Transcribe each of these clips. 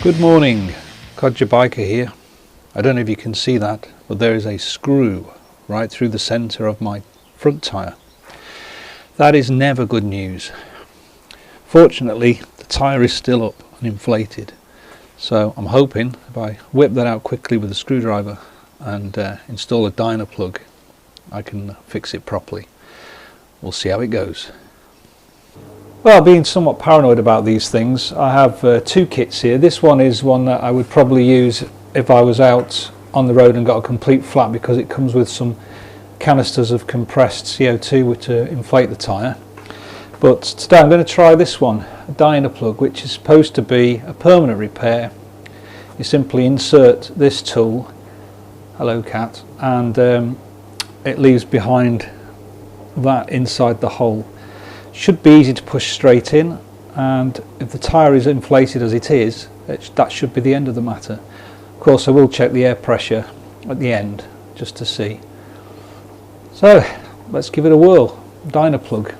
Good morning, Codger Biker here. I don't know if you can see that, but there is a screw right through the centre of my front tyre. That is never good news. Fortunately, the tyre is still up and inflated, so I'm hoping if I whip that out quickly with a screwdriver and install a Dynaplug, I can fix it properly. We'll see how it goes. Well, being somewhat paranoid about these things, I have two kits here. This one is one that I would probably use if I was out on the road and got a complete flat, because it comes with some canisters of compressed CO2 to inflate the tyre. But today I'm going to try this one, a Dynaplug, which is supposed to be a permanent repair. You simply insert this tool, hello cat, and it leaves behind that inside the hole. Should be easy to push straight in, and if the tyre is inflated as it is, that should be the end of the matter. Of course, I will check the air pressure at the end just to see. So let's give it a whirl. Dynaplug.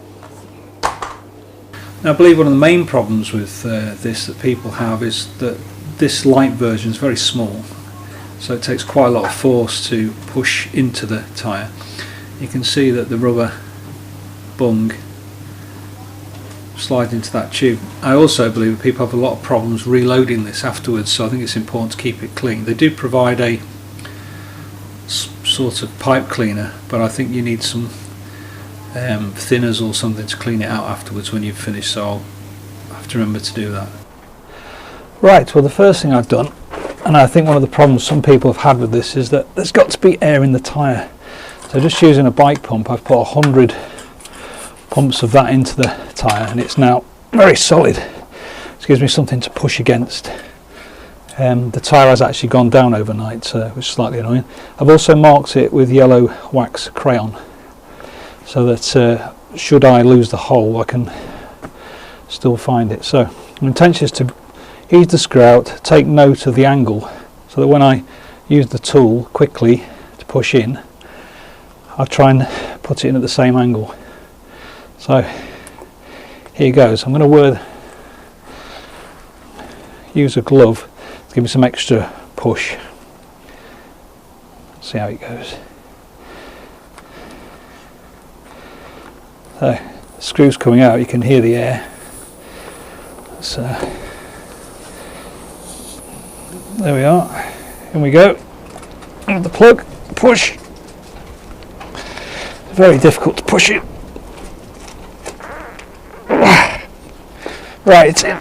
Now, I believe one of the main problems with this that people have is that this light version is very small, so it takes quite a lot of force to push into the tyre. You can see that the rubber bung slide into that tube. I also believe that people have a lot of problems reloading this afterwards, so I think it's important to keep it clean. They do provide a sort of pipe cleaner, but I think you need some thinners or something to clean it out afterwards when you've finished, so I'll have to remember to do that. Right, well, the first thing I've done, and I think one of the problems some people have had with this, is that there's got to be air in the tyre. So just using a bike pump, I've put 100 pumps of that into the tyre, and it's now very solid. This gives me something to push against. The tyre has actually gone down overnight, which is slightly annoying. I've also marked it with yellow wax crayon, so that should I lose the hole, I can still find it. So my intention is to ease the screw out, take note of the angle, so that when I use the tool quickly to push in, I'll try and put it in at the same angle. So here goes. I'm going to use a glove to give me some extra push. See how it goes. So the screw's coming out, you can hear the air. So there we are. In we go. And the plug, push. Very difficult to push it. Right, it's in.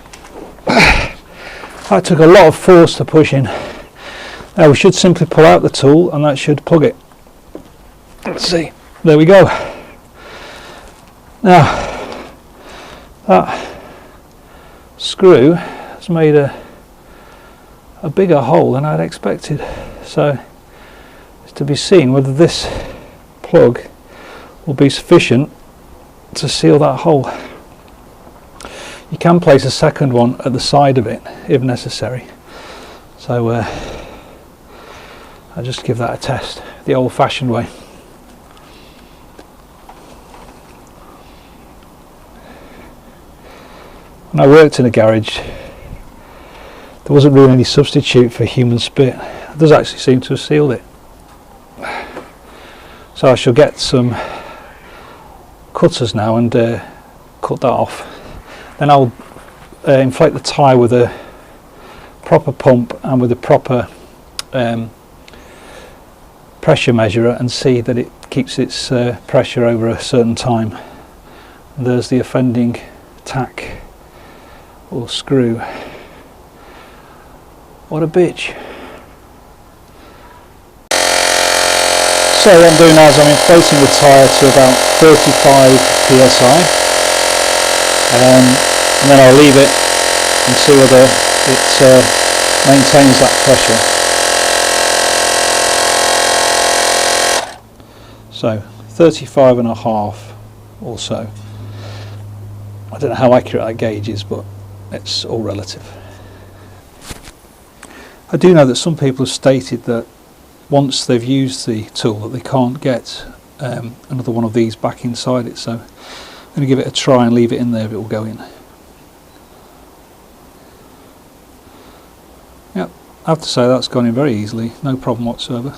That took a lot of force to push in. Now we should simply pull out the tool and that should plug it. Let's see. There we go. Now that screw has made a bigger hole than I'd expected. So it's to be seen whether this plug will be sufficient to seal that hole. You can place a second one at the side of it if necessary. So I'll just give that a test the old-fashioned way. When I worked in a garage, there wasn't really any substitute for human spit. It does actually seem to have sealed it. So I shall get some cutters now and cut that off. Then I'll inflate the tyre with a proper pump and with a proper pressure measurer and see that it keeps its pressure over a certain time. And there's the offending tack or screw. What a bitch. So what I'm doing now is I'm inflating the tyre to about 35 psi. And then I'll leave it and see whether it maintains that pressure. So 35.5 or so. I don't know how accurate that gauge is, but it's all relative. I do know that some people have stated that once they've used the tool that they can't get another one of these back inside it, so I'm going to give it a try and leave it in there if it will go in. I have to say that's gone in very easily, no problem whatsoever.